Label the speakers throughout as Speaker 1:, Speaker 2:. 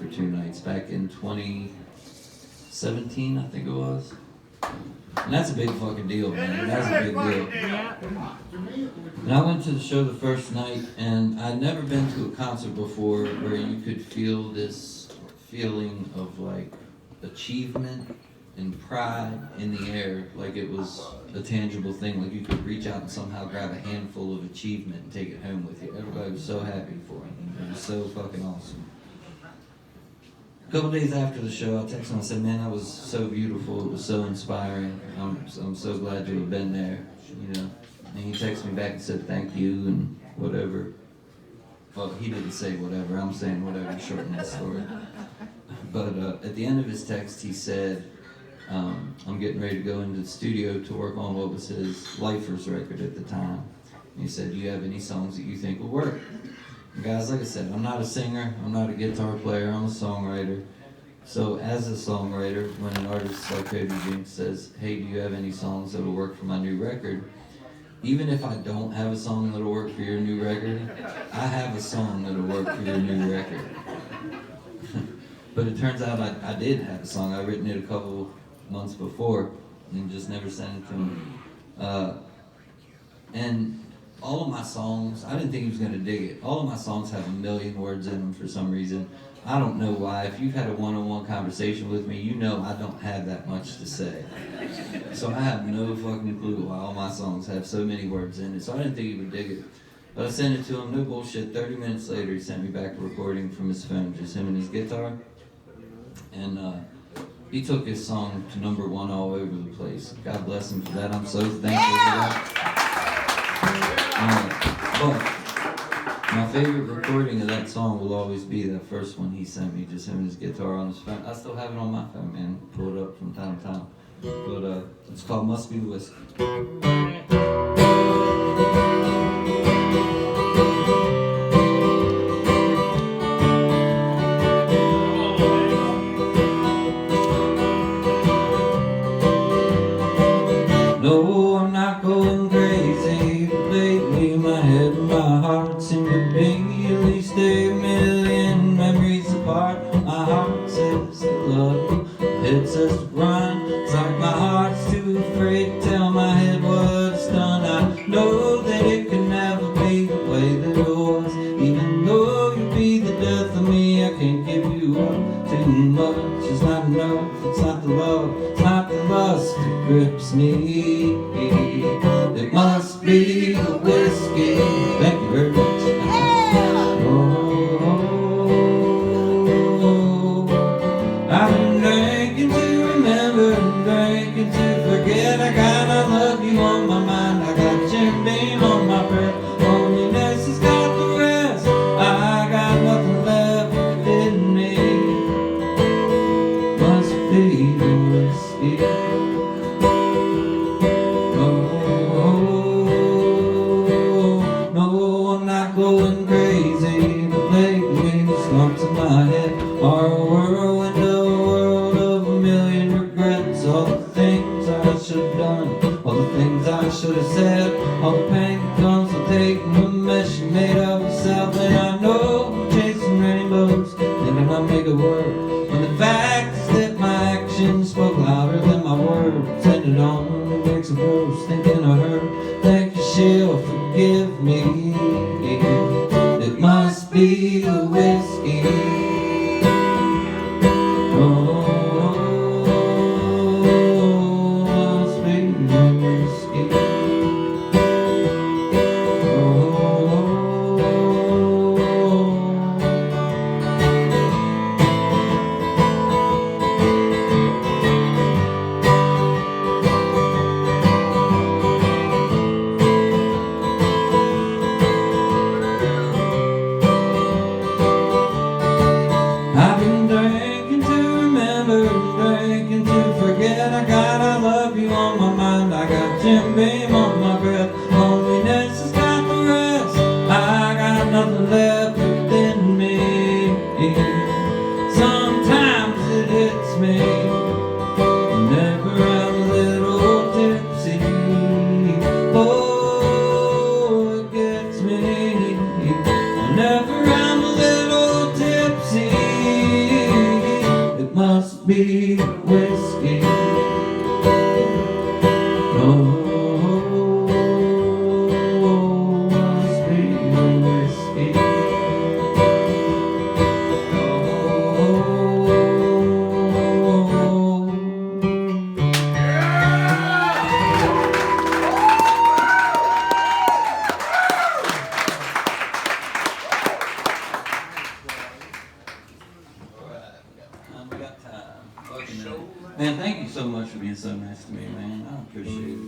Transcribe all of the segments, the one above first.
Speaker 1: for 2 nights back in 2017, I think it was. And that's a big fucking deal, man. That's a big deal. And I went to the show the first night, and I'd never been to a concert before where you could feel this feeling of like achievement and pride in the air, like it was a tangible thing, like you could reach out and somehow grab a handful of achievement and take it home with you. Everybody was so happy for him. It was so fucking awesome. A couple days after the show, I texted him. I said, "Man, that was so beautiful. It was so inspiring. I'm so glad to have been there." You know. And he texted me back and said, "Thank you," and whatever. Well, he didn't say whatever. I'm saying whatever to shorten that story. But at the end of his text, he said, "I'm getting ready to go into the studio to work on what was his Lifers record at the time." And he said, "Do you have any songs that you think will work?" And guys, like I said, I'm not a singer, I'm not a guitar player, I'm a songwriter. So as a songwriter, when an artist like Cody Jinks says, "Hey, do you have any songs that'll work for my new record?" Even if I don't have a song that'll work for your new record, I have a song that'll work for your new record. But it turns out I did have a song. I'd written it a couple months before and just never sent it to him. And all of my songs, I didn't think he was going to dig it. All of my songs have 1,000,000 words in them for some reason. I don't know why. If you've had a one-on-one conversation with me, you know I don't have that much to say. So I have no fucking clue why all my songs have so many words in it. So I didn't think he would dig it. But I sent it to him, no bullshit. 30 minutes later, he sent me back a recording from his phone, just him and his guitar. And he took his song to #1 all over the place. God bless him for that. I'm so thankful for that. But my favorite recording of that song will always be that first one he sent me, just him and his guitar on his phone. I still have it on my phone, man. Pull it up from time to time. But it's called Must Be the Whiskey. No, I'm not going crazy, but lately my head and my heart seem to be at least 1,000,000 memories apart. My heart says to love you, my head says to run. It's like my heart's too afraid to tell my head what it's done. I know that it can never be the way that it was. Even though you'll be the death of me, I can't give you up too much. It's not enough, it's not the love, it's not the lust that grips me. It must be the whiskey. Thank you very much. I've been drinking to remember and drinking to forget. I gotta love you on my mind. I got Jim Beam on my breath. Loneliness has got the rest. I got nothing left in me. Must be the whiskey. Going crazy, but lately the slumps in my head are a whirlwind, a world of 1,000,000 regrets. All the things I should have done, all the things I should have said, all the pain that comes with taking the mess you made of yourself. And I know I'm chasing rainbows, thinking I'll make it work, when the fact is that my actions spoke louder than my words. And it only makes it worse, thinking of her. Thank you, she'll forgive me. It must be the whiskey. Oh, must be the whiskey. I've been drinking to remember and drinking to forget. I gotta love you on my mind. I got Jim Beam on my breath. Loneliness has got the rest. I got nothing left within me. Sometimes it hits me whenever I'm a little tipsy. Oh, it gets me whenever I'm a little tipsy. must be whiskey. Oh, must be whiskey. Man, thank you so much for being so nice to me, man. I appreciate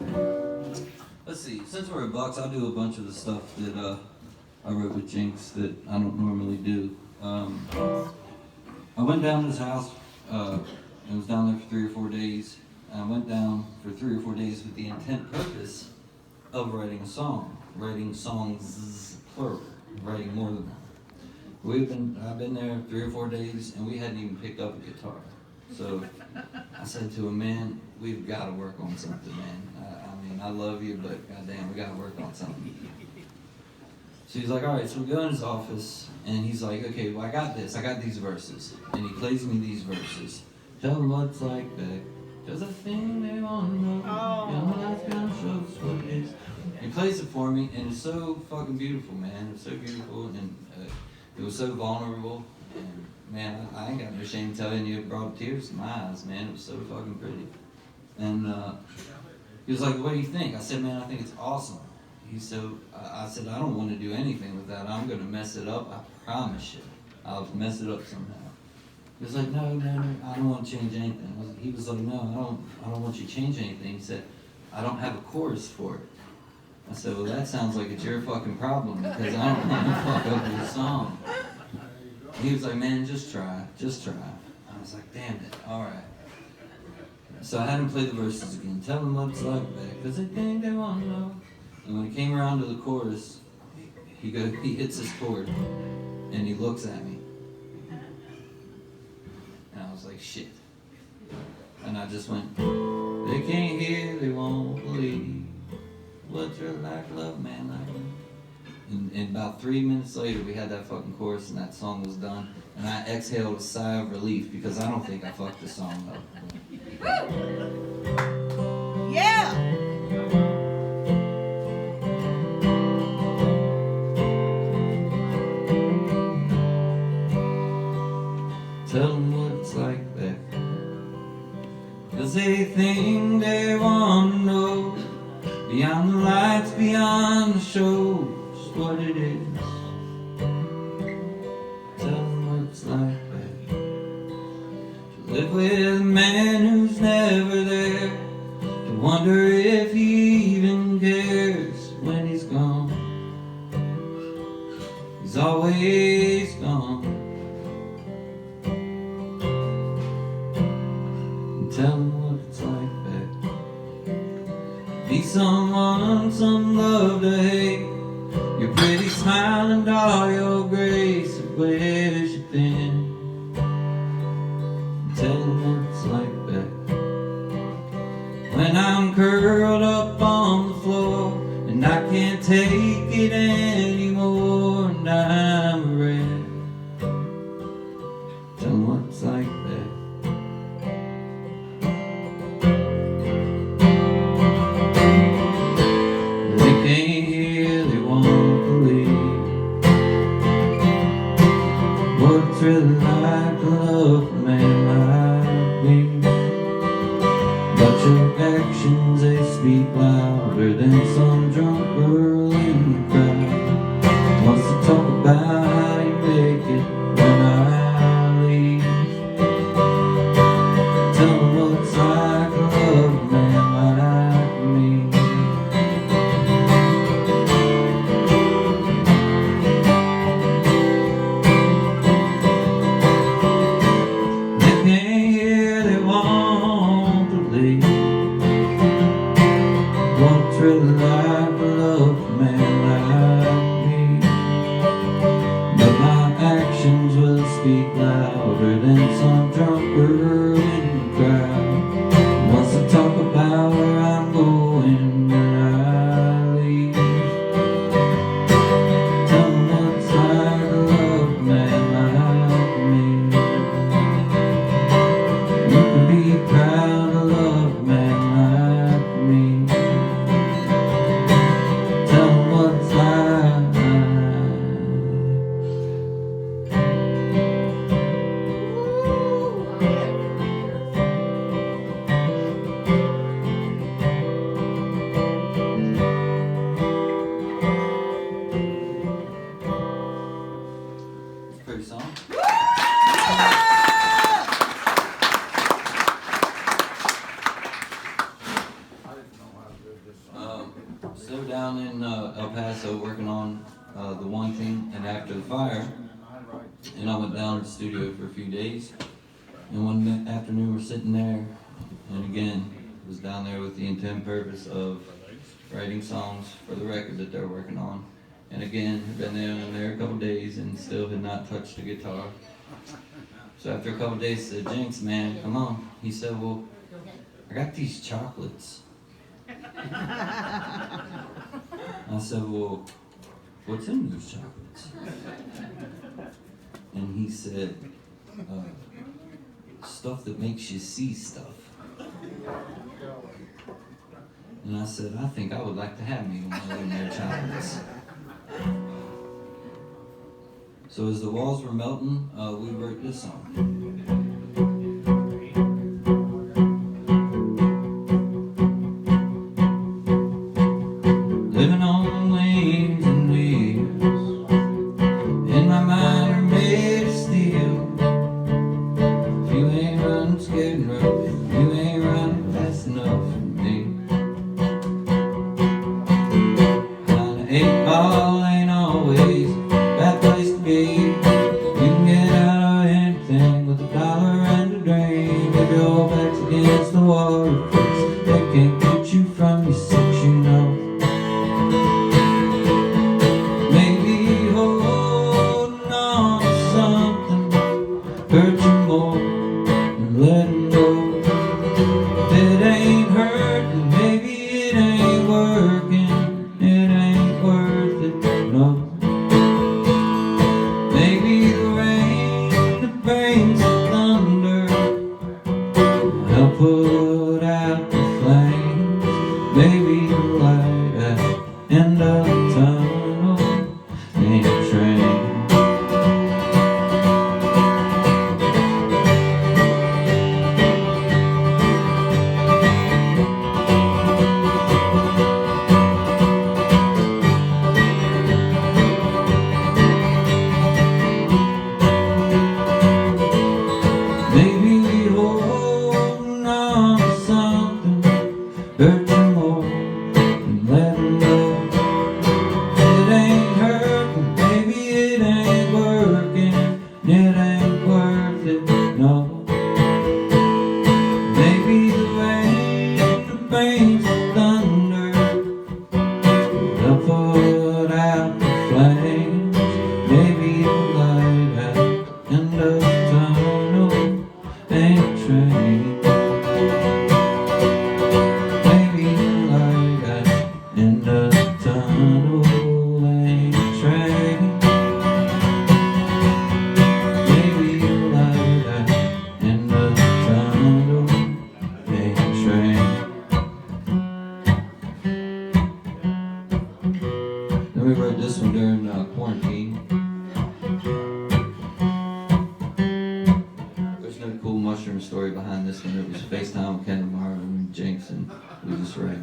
Speaker 1: it. Let's see. Since we're at Bucks, I'll do a bunch of the stuff that I wrote with Jinx that I don't normally do. I went down to his house. I was down there for 3 or 4 days. I went down for 3 or 4 days with the intent purpose of writing a song. Writing songs, plural. Writing more than one. I've been there 3 or 4 days, and we hadn't even picked up a guitar. So I said to him, man, we've got to work on something, man. I mean, I love you, but goddamn, we got to work on something. So he's like, all right, so we go in his office, and he's like, okay, well, I got this. I got these verses. And he plays me these verses. Tell them what it's like back. There's a thing they want to know. Young life's gonna show us what it is. He plays it for me, and it's so fucking beautiful, man. It's so beautiful, and it was so vulnerable. And man, I ain't got no shame telling you, it brought tears to my eyes, man. It was so fucking pretty. And he was like, what do you think? I said, man, I think it's awesome. I said, I don't want to do anything with that. I'm going to mess it up. I promise you. I'll mess it up somehow. He was like, no, I don't want to change anything. He was like, no, I don't want you to change anything. He said, I don't have a chorus for it. I said, well, that sounds like it's your fucking problem because I don't want to fuck up your song. He was like, man, just try. I was like, damn it, all right. So I had him play the verses again. Tell them what it's like back, because they think they want to know. And when it came around to the chorus, he hits his chord, and he looks at me. And I was like, shit. And I just went, they can't hear, they won't believe. What's your like, love, man, like me? And about 3 minutes later, we had that fucking chorus, and that song was done. And I exhaled a sigh of relief because I don't think I fucked the song up.
Speaker 2: Yeah!
Speaker 1: Tell them what it's like back. 'Cause they think they want to know. Beyond the lights, beyond the show, just what it is. Tell them what it's like back. To live with a man who's never there. To wonder if he even cares when he's gone. He's always gone. Tell them what it's like back. Be someone, some love to hate. Your pretty smile and all your grace, it wears you thin. Tell them what it's like back. When I'm curled up on the floor and I can't take it anymore and I'm a wreck. Tell them what it's like back. What's really like to love a man like me? But your actions, they speak louder than some drunk girl in the crowd. Wants to talk about how you make it when I leave. Tell them what's like to love a man like me. What's really like to love a man like me? But my actions will speak louder than some drunk girl in the crowd. Wants to talk about where I'm going when I leave. Tell them what's like to love a man like me. the one thing, and after the fire, and I went down to the studio for a few days, and one afternoon we're sitting there, and again, was down there with the intent purpose of writing songs for the record that they're working on. And again, had been down there a couple days and still had not touched the guitar. So after a couple days, I said, Jinx, man, come on. He said, well, I got these chocolates. I said, well, what's in those chocolates? And he said, stuff that makes you see stuff. And I said, I think I would like to have me one of them there chocolates. So as the walls were melting, we wrote this song. Living on wings and wheels, in my mind are made of steel. If you ain't running scared and rough, you ain't running fast enough for me. On an 8-ball ain't always a bad place to be. You can get out of anything with $1 and a dream. If your back's against the wall, they can't get you from your six, you know. Maybe holding on to something hurt you more than letting go. If it ain't hurting, maybe it ain't working. It ain't worth it, no. Maybe the rain that brings the thunder will help put out the flames. Maybe the light at the end of the tunnel ain't a train. Maybe holding on to something hurt you more than letting go. It ain't hurting, maybe it ain't working. It ain't worth it, no. Maybe the rain that brings the thunder will put out the flames. Maybe the light at the end of the tunnel ain't a train. Maybe the light at the end of the tunnel ain't a train. Maybe the light at the end of the tunnel ain't a train. Then we wrote this one during quarantine. There's no cool mushroom story behind this one. It was FaceTime with Ken Lamar and Jinx, and we just wrote it.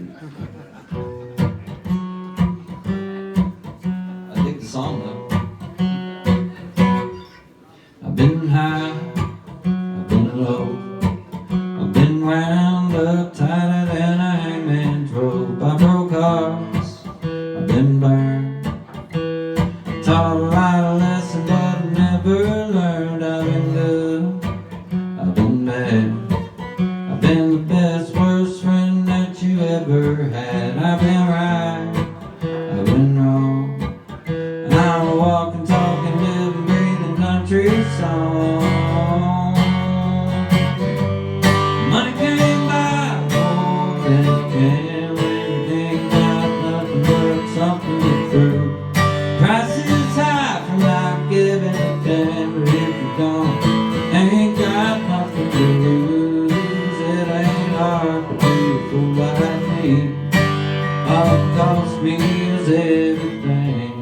Speaker 1: I dig the song though. I've been high, I've been low, I've been wound up tighter than a hangman's rope. I broke hearts, I've been burned, taught a lot of lessons but I never learned. I've been good, I've been bad, I've been the best, worst friend that you ever had. I've been right, I've been wrong, I'm a walking, talking, living, breathing country song. Money came by more than it can when you ain't got nothing but something to prove. Price is high for not giving a damn, but if you don't, ain't got nothing to lose. It ain't hard to be a fool like me. All it cost me is everything.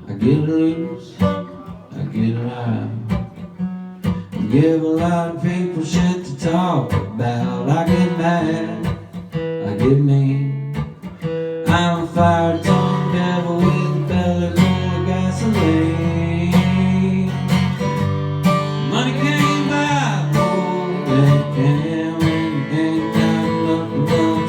Speaker 1: I get loose, I get loud, I give a lot of people shit to talk about. I get mad, I get mean, I'm a fire-tongued devil with a belly full of gasoline. Money came by more than it can when you ain't got nothing but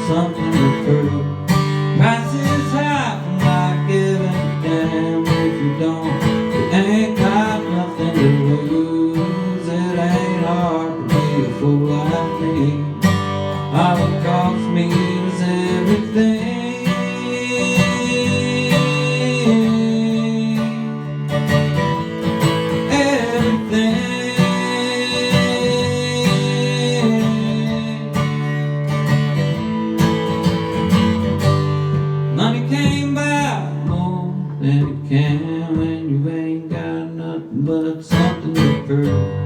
Speaker 1: than it can when you ain't got nothing but something to prove.